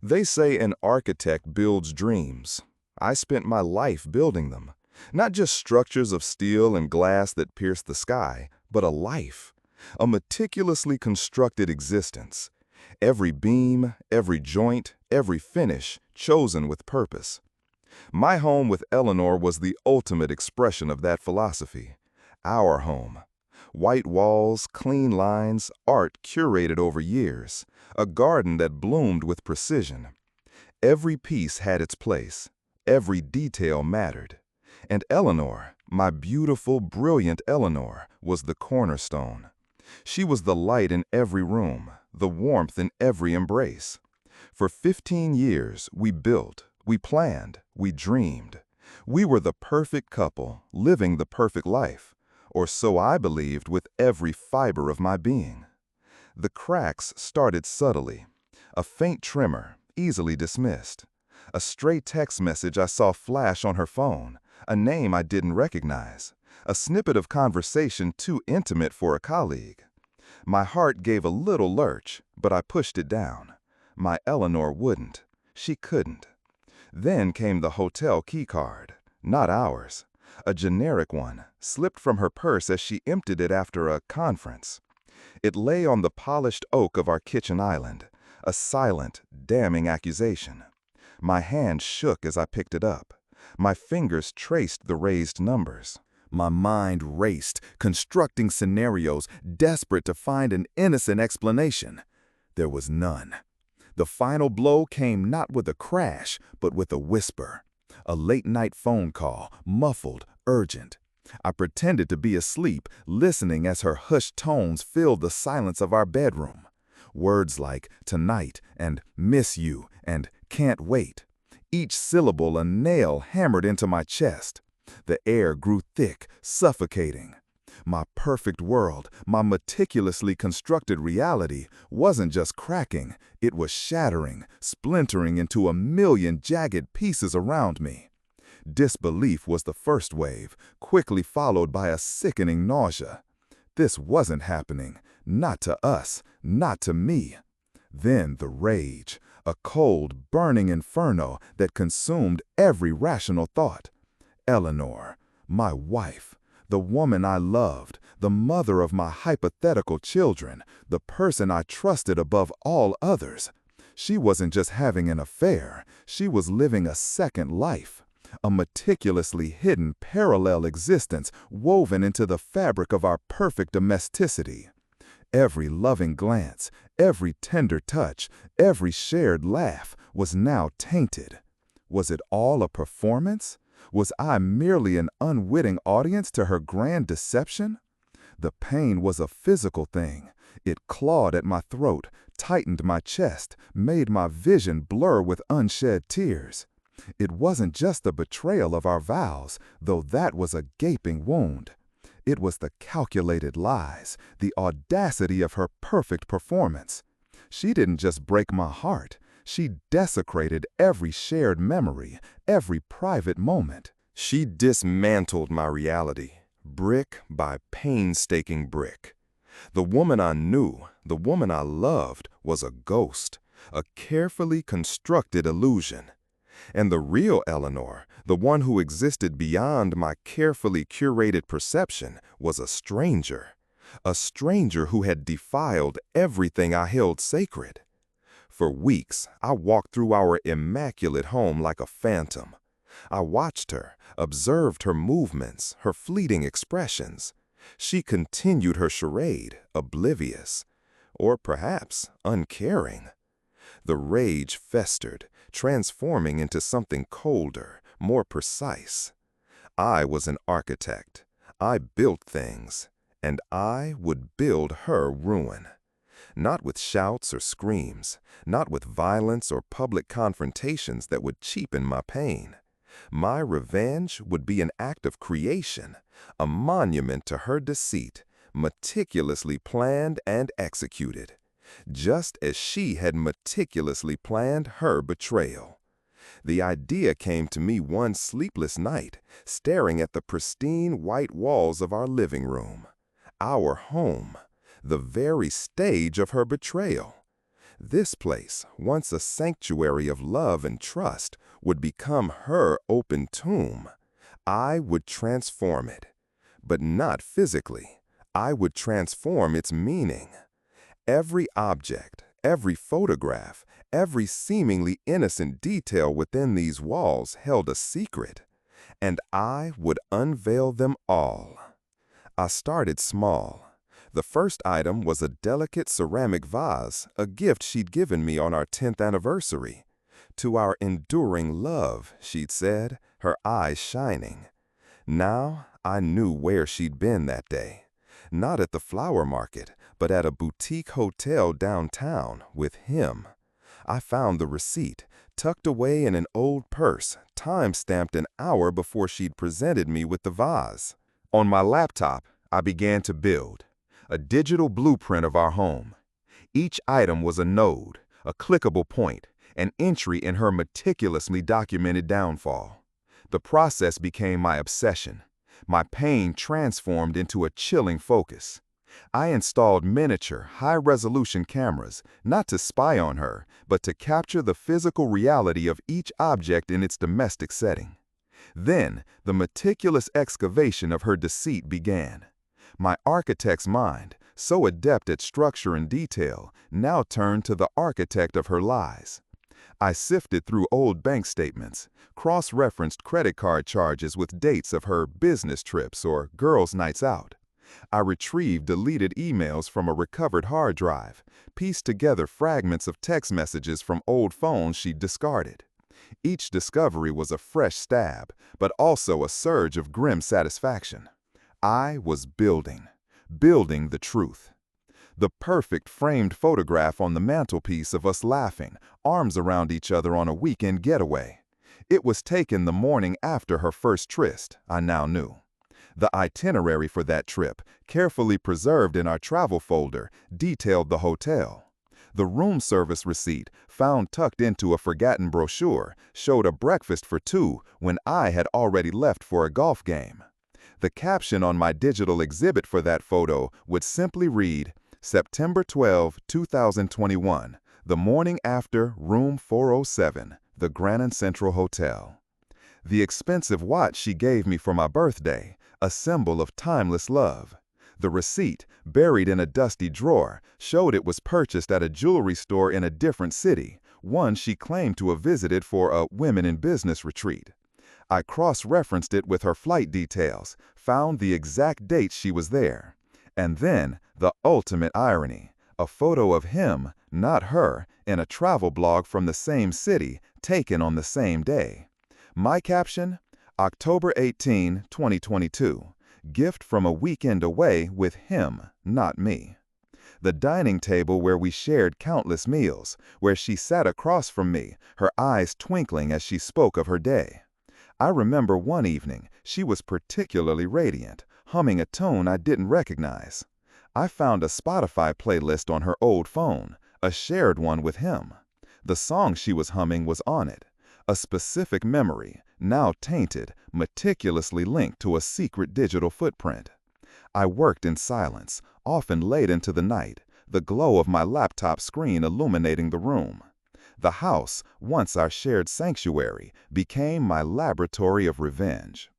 They say an architect builds dreams. I spent my life building them. Not just structures of steel and glass that pierce the sky, but a life. A meticulously constructed existence. Every beam, every joint, every finish chosen with purpose. My home with Eleanor was the ultimate expression of that philosophy. Our home. White walls, clean lines, art curated over years. A garden that bloomed with precision. Every piece had its place. Every detail mattered. And Eleanor, my beautiful, brilliant Eleanor, was the cornerstone. She was the light in every room, the warmth in every embrace. For 15 years, we built, we planned, we dreamed. We were the perfect couple, living the perfect life, or so I believed with every fiber of my being. The cracks started subtly. A faint tremor, easily dismissed. A stray text message I saw flash on her phone, a name I didn't recognize, a snippet of conversation too intimate for a colleague. My heart gave a little lurch, but I pushed it down. My Eleanor wouldn't. She couldn't. Then came the hotel keycard, not ours. A generic one, slipped from her purse as she emptied it after a conference. It lay on the polished oak of our kitchen island, a silent, damning accusation. My hand shook as I picked it up. My fingers traced the raised numbers. My mind raced, constructing scenarios, desperate to find an innocent explanation. There was none. The final blow came not with a crash, but with a whisper. A late-night phone call, muffled, urgent. I pretended to be asleep, listening as her hushed tones filled the silence of our bedroom. Words like tonight and miss you and can't wait. Each syllable a nail hammered into my chest. The air grew thick, suffocating. My perfect world, my meticulously constructed reality, wasn't just cracking, it was shattering, splintering into a million jagged pieces around me. Disbelief was the first wave, quickly followed by a sickening nausea. This wasn't happening, not to us, not to me. Then the rage, a cold, burning inferno that consumed every rational thought. Eleanor, my wife, the woman I loved, the mother of my hypothetical children, the person I trusted above all others. She wasn't just having an affair, she was living a second life. A meticulously hidden parallel existence woven into the fabric of our perfect domesticity. Every loving glance, every tender touch, every shared laugh was now tainted. Was it all a performance? Was I merely an unwitting audience to her grand deception? The pain was a physical thing. It clawed at my throat, tightened my chest, made my vision blur with unshed tears. It wasn't just the betrayal of our vows, though that was a gaping wound. It was the calculated lies, the audacity of her perfect performance. She didn't just break my heart, she desecrated every shared memory, every private moment. She dismantled my reality, brick by painstaking brick. The woman I knew, the woman I loved, was a ghost, a carefully constructed illusion. And the real Eleanor, the one who existed beyond my carefully curated perception, was a stranger who had defiled everything I held sacred. For weeks, I walked through our immaculate home like a phantom. I watched her, observed her movements, her fleeting expressions. She continued her charade, oblivious, or perhaps uncaring. The rage festered, transforming into something colder, more precise. I was an architect. I built things, and I would build her ruin. Not with shouts or screams, not with violence or public confrontations that would cheapen my pain. My revenge would be an act of creation, a monument to her deceit, meticulously planned and executed, just as she had meticulously planned her betrayal. The idea came to me one sleepless night, staring at the pristine white walls of our living room, our home, the very stage of her betrayal. This place, once a sanctuary of love and trust, would become her open tomb. I would transform it. But not physically. I would transform its meaning. Every object, every photograph, every seemingly innocent detail within these walls held a secret, and I would unveil them all. I started small. The first item was a delicate ceramic vase, a gift she'd given me on our 10th anniversary. To our enduring love, she'd said, her eyes shining. Now I knew where she'd been that day. Not at the flower market, but at a boutique hotel downtown with him. I found the receipt, tucked away in an old purse, time-stamped an hour before she'd presented me with the vase. On my laptop, I began to build a digital blueprint of our home. Each item was a node, a clickable point, an entry in her meticulously documented downfall. The process became my obsession. My pain transformed into a chilling focus. I installed miniature, high-resolution cameras, not to spy on her, but to capture the physical reality of each object in its domestic setting. Then, the meticulous excavation of her deceit began. My architect's mind, so adept at structure and detail, now turned to the architect of her lies. I sifted through old bank statements, cross-referenced credit card charges with dates of her business trips or girls' nights out. I retrieved deleted emails from a recovered hard drive, pieced together fragments of text messages from old phones she'd discarded. Each discovery was a fresh stab, but also a surge of grim satisfaction. I was building the truth. The perfect framed photograph on the mantelpiece of us laughing, arms around each other on a weekend getaway. It was taken the morning after her first tryst, I now knew. The itinerary for that trip, carefully preserved in our travel folder, detailed the hotel. The room service receipt, found tucked into a forgotten brochure, showed a breakfast for two when I had already left for a golf game. The caption on my digital exhibit for that photo would simply read, September 12, 2021, the morning after room 407, the Grand Central Hotel. The expensive watch she gave me for my birthday, a symbol of timeless love. The receipt, buried in a dusty drawer, showed it was purchased at a jewelry store in a different city, one she claimed to have visited for a women in business retreat. I cross-referenced it with her flight details, found the exact date she was there. And then, the ultimate irony, a photo of him, not her, in a travel blog from the same city, taken on the same day. My caption, October 18, 2022, gift from a weekend away with him, not me. The dining table where we shared countless meals, where she sat across from me, her eyes twinkling as she spoke of her day. I remember one evening, she was particularly radiant, humming a tune I didn't recognize. I found a Spotify playlist on her old phone, a shared one with him. The song she was humming was on it, a specific memory, now tainted, meticulously linked to a secret digital footprint. I worked in silence, often late into the night, the glow of my laptop screen illuminating the room. The house, once our shared sanctuary, became my laboratory of revenge.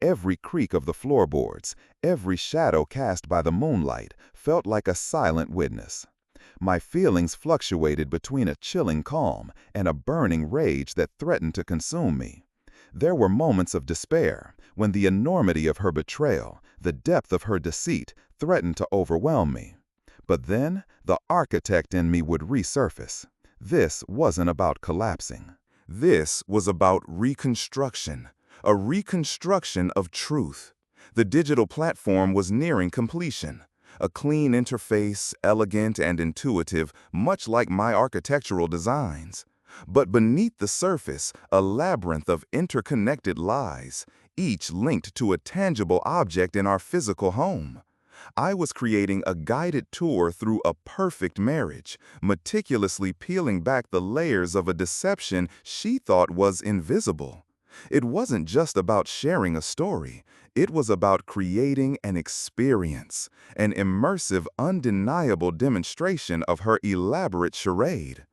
Every creak of the floorboards, every shadow cast by the moonlight, felt like a silent witness. My feelings fluctuated between a chilling calm and a burning rage that threatened to consume me. There were moments of despair, when the enormity of her betrayal, the depth of her deceit, threatened to overwhelm me. But then, the architect in me would resurface. This wasn't about collapsing. This was about reconstruction, a reconstruction of truth. The digital platform was nearing completion. A clean interface, elegant and intuitive, much like my architectural designs. But beneath the surface, a labyrinth of interconnected lies, each linked to a tangible object in our physical home. I was creating a guided tour through a perfect marriage, meticulously peeling back the layers of a deception she thought was invisible. It wasn't just about sharing a story. It was about creating an experience, an immersive, undeniable demonstration of her elaborate charade.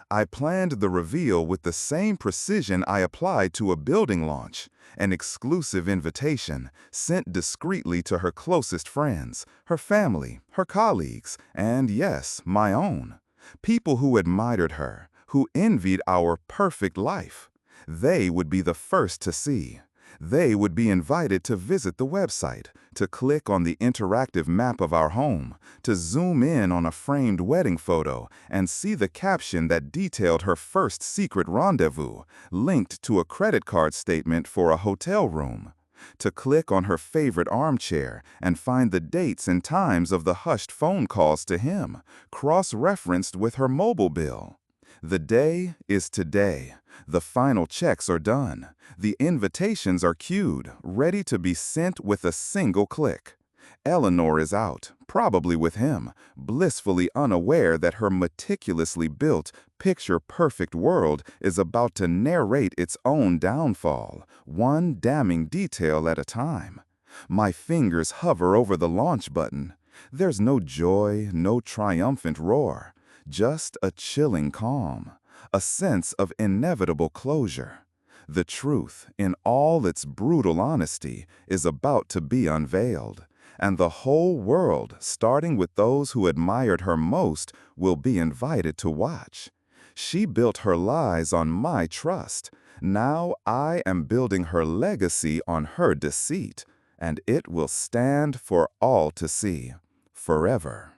I planned the reveal with the same precision I applied to a building launch, an exclusive invitation sent discreetly to her closest friends, her family, her colleagues, and yes, my own. People who admired her, who envied our perfect life. They would be the first to see. They would be invited to visit the website, to click on the interactive map of our home, to zoom in on a framed wedding photo and see the caption that detailed her first secret rendezvous, linked to a credit card statement for a hotel room, to click on her favorite armchair and find the dates and times of the hushed phone calls to him, cross-referenced with her mobile bill. The day is today. The final checks are done. The invitations are queued, ready to be sent with a single click. Eleanor is out, probably with him, blissfully unaware that her meticulously built, picture-perfect world is about to narrate its own downfall, one damning detail at a time. My fingers hover over the launch button. There's no joy, no triumphant roar. Just a chilling calm, a sense of inevitable closure. The truth, in all its brutal honesty, is about to be unveiled, and the whole world, starting with those who admired her most, will be invited to watch. She built her lies on my trust. Now I am building her legacy on her deceit, and it will stand for all to see, forever.